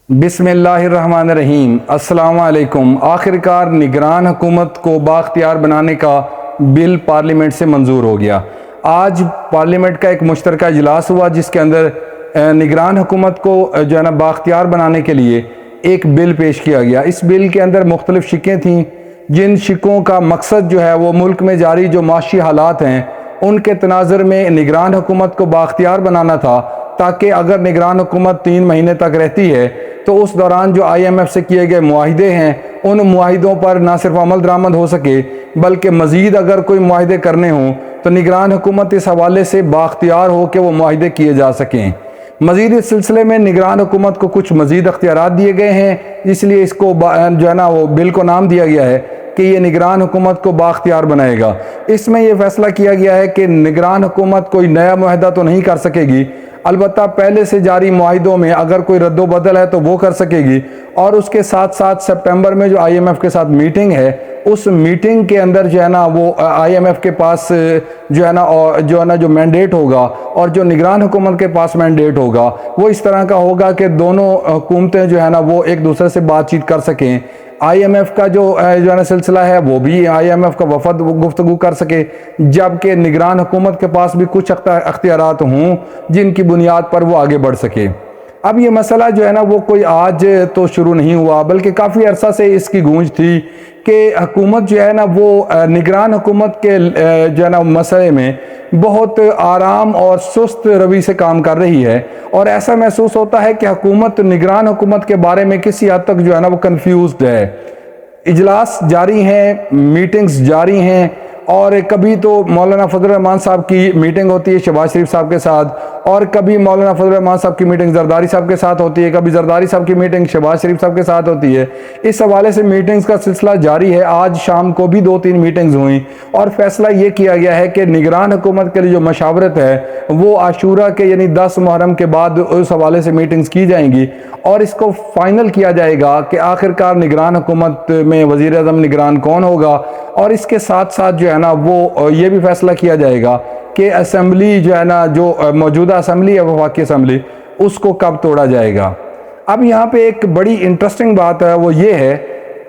बिस्मिल्लाहिर्रहमानिर्रहीम। अस्सलाम वालेकुम। आखिरकार निगरान हुकूमत को बाख्तियार बनाने का बिल पार्लियामेंट से मंजूर हो गया। आज पार्लियामेंट का एक मुश्तरका इजलास हुआ जिसके अंदर निगरान हुकूमत को जो है ना बाख्तियार बनाने के लिए एक बिल पेश किया गया। इस बिल के अंदर मुख्तलिफ शिकें थीं, जिन शिकों का मकसद जो है वो मुल्क में जारी जो माशी हालात हैं उनके तनाज़ुर में निगरान हुकूमत को बाख्तियार बनाना था, ताकि अगर निगरान हुकूमत 3 महीने तक रहती है तो उस दौरान जो IMF से किए गए मुआहिदे हैं उन मुआहिदों पर ना सिर्फ अमल दरामद हो सके बल्कि मज़ीद अगर कोई मुआहिदे करने हों तो निगरान हुकूमत इस हवाले से बाख्तियार हो कि वो मुआहिदे किए जा सकें। मज़ीद इस सिलसिले में निगरान हुकूमत को कुछ मज़ीद अख्तियारात दिए गए हैं, इसलिए इसको जो है ना वो बिल को नाम दिया गया है कि ये निगरान हुकूमत को बाख्तियार बनाएगा। इसमें यह फैसला किया गया है कि निगरान हुकूमत कोई नया मुआहिदा तो नहीं कर सकेगी, अलबत्ता पहले से जारी मुआहिदों में अगर कोई रद्दो बदल है तो वो कर सकेगी। और उसके साथ साथ सितंबर में जो IMF के साथ मीटिंग है उस मीटिंग के अंदर जो है ना वो IMF के पास जो है ना जो मैंडेट होगा और जो निगरान हुकूमत के पास मैंडेट होगा वो इस तरह का होगा कि दोनों हुकूमतें जो है ना वो एक दूसरे से बातचीत कर सकें। IMF का जो है ना सिलसिला है वो भी IMF का वफद गुफ्तगू कर सके, जबकि निगरान हुकूमत के पास भी कुछ अख्तियारात हों जिनकी बुनियाद पर वो आगे बढ़ सके। अब ये मसला जो है ना वो कोई आज तो शुरू नहीं हुआ बल्कि काफ़ी अरसा से इसकी गूंज थी कि हुकूमत जो है ना वो निगरान हुकूमत के जो है ना मसले में बहुत आराम और सुस्त रवि से काम कर रही है, और ऐसा महसूस होता है कि हुकूमत निगरान हुकूमत के बारे में किसी हद तक जो है ना वो कन्फ्यूज्ड है। इजलास जारी हैं, मीटिंग्स जारी हैं, और कभी तो मौलाना फजल रहमान साहब की मीटिंग होती है शहबाज शरीफ साहब के साथ, और कभी मौलाना फजल रहमान साहब की मीटिंग जरदारी साहब के साथ होती है, कभी जरदारी साहब की मीटिंग शहबाज शरीफ साहब के साथ होती है। इस हवाले से मीटिंग्स का सिलसिला जारी है। आज शाम को भी 2-3 मीटिंग्स हुई और फैसला ये किया गया है कि निगरान हुकूमत के लिए जो मशावरत है वो आशूरा के यानी 10 मुहर्रम के बाद उस हवाले से मीटिंग्स की जाएंगी और इसको फाइनल किया जाएगा कि आखिरकार निगरान हुकूमत में वज़ीर आज़म निगरान कौन होगा। और इसके साथ साथ जो है ना वो ये भी फैसला किया जाएगा कि असेंबली जो है ना जो मौजूदा असेंबली है वफाकी असेंबली उसको कब तोड़ा जाएगा। अब यहाँ पे एक बड़ी इंटरेस्टिंग बात है वो ये है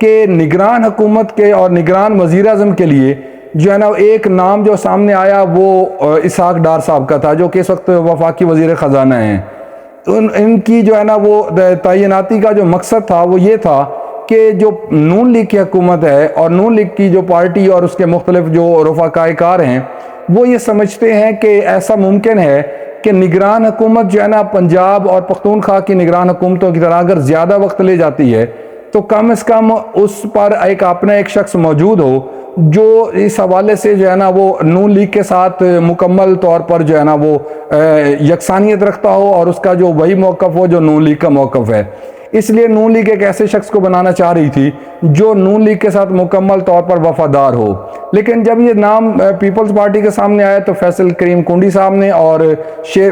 कि निगरान हुकूमत के और निगरान वज़ीर आज़म के लिए जो है ना एक नाम जो सामने आया वो इसहाक डार साहब का था, जो कि इस वक्त वफाकी वज़ीर ख़जाना हैं। इनकी जो है ना वो तैनाती का जो मकसद था वो ये था कि जो नून लीग की हुकूमत है और नून लीग की जो पार्टी और उसके मुख्तलिफ जो रफ़ाकाए कार हैं वो ये समझते हैं कि ऐसा मुमकिन है कि निगरान हुकूमत जो है ना पंजाब और पख्तूनख्वा की निगरान हुकूमतों की तरह अगर ज़्यादा वक्त ले जाती है तो कम से कम उस पर एक शख्स मौजूद हो जो इस हवाले से जो है ना वो नून लीग के साथ मुकम्मल तौर पर जो है ना वो यकसानियत रखता हो और उसका जो वही मौक़िफ़ हो जो नून लीग का मौक़िफ़ है। इसलिए नून लीग एक ऐसे शख्स को बनाना चाह रही थी जो नून लीग के साथ मुकम्मल तौर पर वफादार हो। लेकिन जब ये नाम पीपल्स पार्टी के सामने आया तो फैसल करीम कुंडी साहब ने और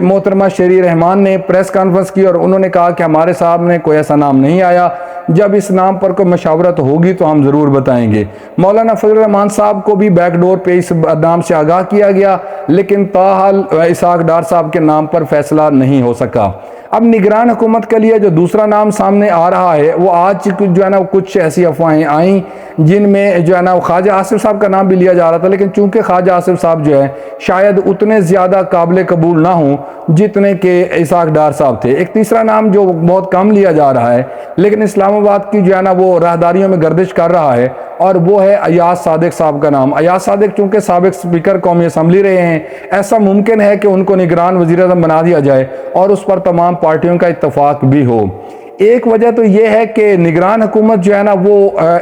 मोहतरमा शेरी रहमान ने प्रेस कॉन्फ्रेंस की और उन्होंने कहा कि हमारे सामने कोई ऐसा नाम नहीं आया, जब इस नाम पर कोई मशावरत होगी तो हम ज़रूर बताएंगे। मौलाना फजल रहमान साहब को भी बैकडोर पे इस नाम से आगाह किया गया, लेकिन ताहाल इसहाक डार साहब के नाम पर फैसला नहीं हो सका। अब निगरान हुकूमत के लिए जो दूसरा नाम सामने आ रहा है वो आज जो है ना कुछ ऐसी अफवाहें आई जिनमें जो है ना ख्वाजा आसिफ साहब का नाम भी लिया जा रहा था, लेकिन चूंकि ख्वाजा आसिफ साहब जो है शायद उतने ज़्यादा काबिल कबूल ना हों जितने के इसहाक डार साहब थे। एक तीसरा नाम जो बहुत कम लिया जा रहा है लेकिन इस्लामाबाद की जो है ना वो राहदारियों में गर्दिश कर रहा है और वो है अयाज सादिक साहब का नाम। अयाज सादिक चूंकि साबिक स्पीकर कौमी असम्बली रहे हैं, ऐसा मुमकिन है कि उनको निगरान वज़ीर आज़म बना दिया जाए और उस पर तमाम पार्टियों का इत्तफाक भी हो। एक वजह तो ये है कि निगरान हुकूमत जो है ना वो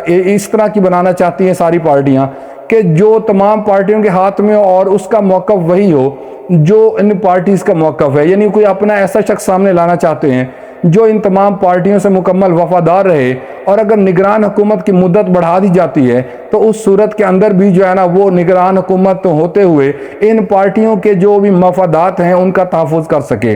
इस तरह की बनाना चाहती हैं सारी पार्टियां कि जो तमाम पार्टियों के हाथ में हो और उसका मौक़िफ़ वही हो जो इन पार्टीज़ का मौक़िफ़ है, यानी कोई अपना ऐसा शख्स सामने लाना चाहते हैं जो इन तमाम पार्टियों से मुकम्मल वफादार रहे। और अगर निगरान हुकूमत की मुद्दत बढ़ा दी जाती है तो उस सूरत के अंदर भी जो है ना वो निगरान हुकूमत होते हुए इन पार्टियों के जो भी मफादात हैं उनका तहफ़्फ़ुज़ कर सके।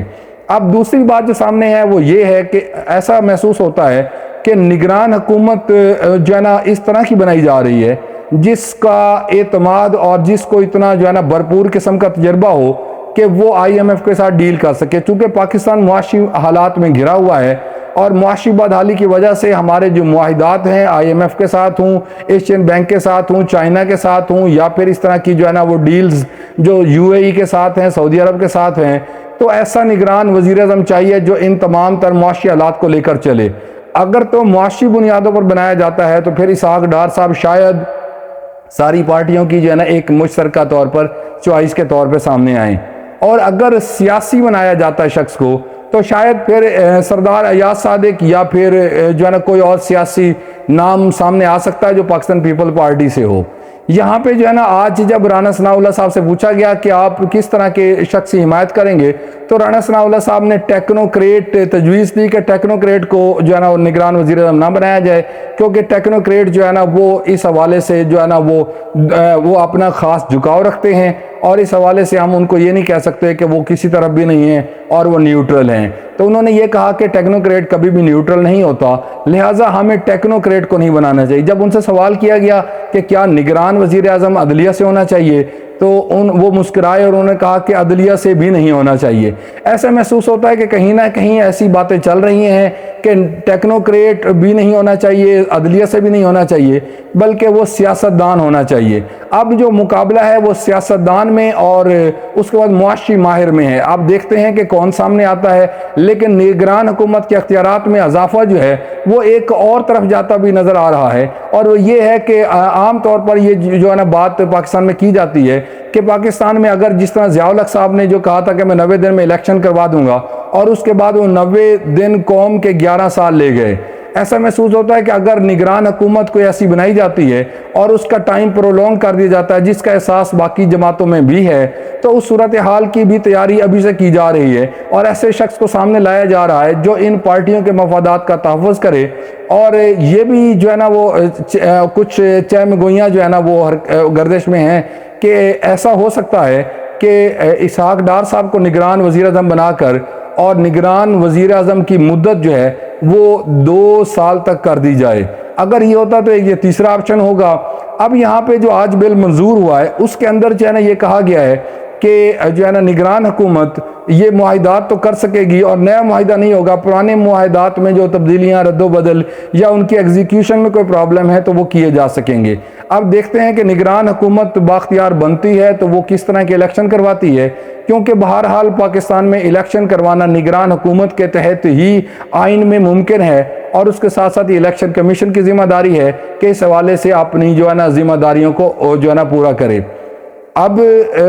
अब दूसरी बात जो सामने है वो ये है कि ऐसा महसूस होता है कि निगरान हुकूमत जो है ना इस तरह की बनाई जा रही है जिसका एतमाद और जिसको इतना जो है ना भरपूर किस्म का तजर्बा हो कि वो IMF के साथ डील कर सके। चूँकि पाकिस्तान मुआशी हालात में घिरा हुआ है और मुआशी बदहाली की वजह से हमारे जो मुआहिदात हैं IMF के साथ हूँ, एशियन बैंक के साथ हूँ, चाइना के साथ हूँ, या फिर इस तरह की जो है ना वो डील्स जो UAE के साथ हैं, सऊदी अरब के साथ हैं, तो ऐसा निगरान वज़ीर आज़म चाहिए जो इन तमाम तर मुआशी हालात को लेकर चले। अगर तो मुआशी बुनियादों पर बनाया जाता है तो फिर इसहाक डार साहब शायद सारी पार्टियों की जो है ना एक मुश्तरका तौर पर चॉइस के तौर पे सामने आए। और अगर सियासी बनाया जाता है शख्स को तो शायद फिर सरदार अयाज सादिक या फिर जो है ना कोई और सियासी नाम सामने आ सकता है जो पाकिस्तान पीपल पार्टी से हो। यहाँ पे जो है ना आज जब राना सनाउल्लाह साहब से पूछा गया कि आप किस तरह के शख्स की हिमायत करेंगे, तो राना सनाउल्लाह साहब ने टेक्नोक्रेट तजवीज़ दी कि टेक्नोक्रेट को जो है ना वो निगरान वज़ीर आज़म ना बनाया जाए, क्योंकि टेक्नोक्रेट जो है ना वो इस हवाले से जो है ना वो अपना ख़ास झुकाव रखते हैं, और इस हवाले से हम उनको ये नहीं कह सकते कि वो किसी तरफ भी नहीं है और वो न्यूट्रल हैं। तो उन्होंने ये कहा कि टेक्नोक्रेट कभी भी न्यूट्रल नहीं होता, लिहाजा हमें टेक्नोक्रेट को नहीं बनाना चाहिए। जब उनसे सवाल किया गया कि क्या निगरान वज़ीर आज़म अदलिया से होना चाहिए, तो वो मुस्कुराए और उन्होंने कहा कि अदलिया से भी नहीं होना चाहिए। ऐसा महसूस होता है कि कहीं ना कहीं ऐसी बातें चल रही हैं कि टेक्नोक्रेट भी नहीं होना चाहिए, अदलिया से भी नहीं होना चाहिए, बल्कि वो सियासतदान होना चाहिए। अब जो मुकाबला है वो सियासतदान में और उसके बाद मुआशी माहिर में है। आप देखते हैं कि कौन सामने आता है, लेकिन निगरान हुकूमत के अख्तियारात में इजाफा जो है वो एक और तरफ जाता भी नज़र आ रहा है। और वो ये है कि आम तौर पर ये जो है ना बात पाकिस्तान में की जाती है कि पाकिस्तान में अगर जिस तरह ज़ियाउल हक साहब ने जो कहा था कि मैं 90 दिन में इलेक्शन करवा दूंगा, और उसके बाद वो 90 दिन कौम के 11 साल ले गए। ऐसा महसूस होता है कि अगर निगरान हुकूमत कोई ऐसी बनाई जाती है और उसका टाइम प्रोलॉन्ग कर दिया जाता है, जिसका एहसास बाकी जमातों में भी है, तो उस सूरत हाल की भी तैयारी अभी से की जा रही है और ऐसे शख्स को सामने लाया जा रहा है जो इन पार्टियों के मफादात का तहफ़्फ़ुज़ करे। और ये भी जो है ना वो कुछ चहमगोइयाँ जो है ना वो गर्दिश में हैं कि ऐसा हो सकता है कि इसहाक डार साहब को निगरान वज़ीर आज़म बनाकर और निगरान वज़ीर आज़म की मुद्दत जो है वो 2 साल तक कर दी जाए। अगर ये होता तो ये तीसरा ऑप्शन होगा। अब यहाँ पे जो आज बिल मंजूर हुआ है उसके अंदर जो है ना ये कहा गया है कि जो है ना निगरान हुकूमत ये मुआहिदात तो कर सकेगी और नया मुआहिदा नहीं होगा, पुराने मुआहिदात में जो तब्दीलियाँ रद्दोबदल या उनकी एग्जीक्यूशन में कोई प्रॉब्लम है तो वो किए जा सकेंगे। अब देखते हैं कि निगरान हुकूमत बाख्तियार बनती है तो वो किस तरह के इलेक्शन करवाती है, क्योंकि बहरहाल पाकिस्तान में इलेक्शन करवाना निगरान हुकूमत के तहत ही आइन में मुमकिन है और उसके साथ साथ इलेक्शन कमीशन की जिम्मेदारी है कि इस हवाले से अपनी जो है ना जिम्मेदारियों को जो है ना पूरा करे। अब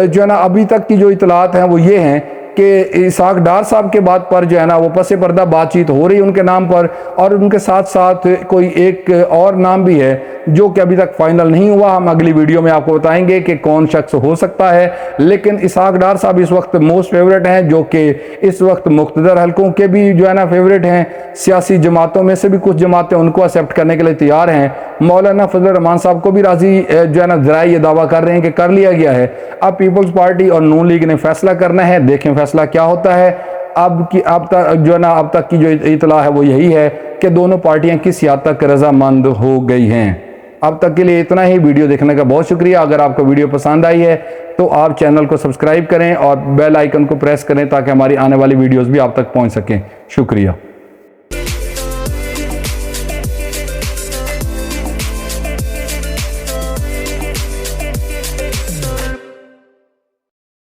जो है ना अभी तक की जो इतलात हैं वो ये हैं कि इसहाक डार साहब के बाद पर जो है ना वो पसे पर्दा बातचीत हो रही है उनके नाम पर, और उनके साथ साथ कोई एक और नाम भी है जो कि अभी तक फाइनल नहीं हुआ। हम अगली वीडियो में आपको बताएंगे कि कौन शख्स हो सकता है, लेकिन इसहाक डार साहब इस वक्त मोस्ट फेवरेट हैं, जो कि इस वक्त मुख्तदर हलकों के भी जो है ना फेवरेट हैं। सियासी जमातों में से भी कुछ जमातें उनको एक्सेप्ट करने के लिए तैयार हैं। मौलाना फजल रहमान साहब को भी राजी जो है ना ज़राए ये दावा कर रहे हैं कि कर लिया गया है। अब पीपल्स पार्टी और नून लीग ने फैसला करना है, देखें फैसला क्या होता है। अब तक जो है ना अब तक की जो इतला है वो यही है कि दोनों पार्टियां किस हद तक रजामंद हो गई हैं। अब तक के लिए इतना ही। वीडियो देखने का बहुत शुक्रिया। अगर आपको वीडियो पसंद आई है तो आप चैनल को सब्सक्राइब करें और बेल आइकन को प्रेस करें ताकि हमारी आने वाली वीडियोस भी आप तक पहुंच सकें। शुक्रिया।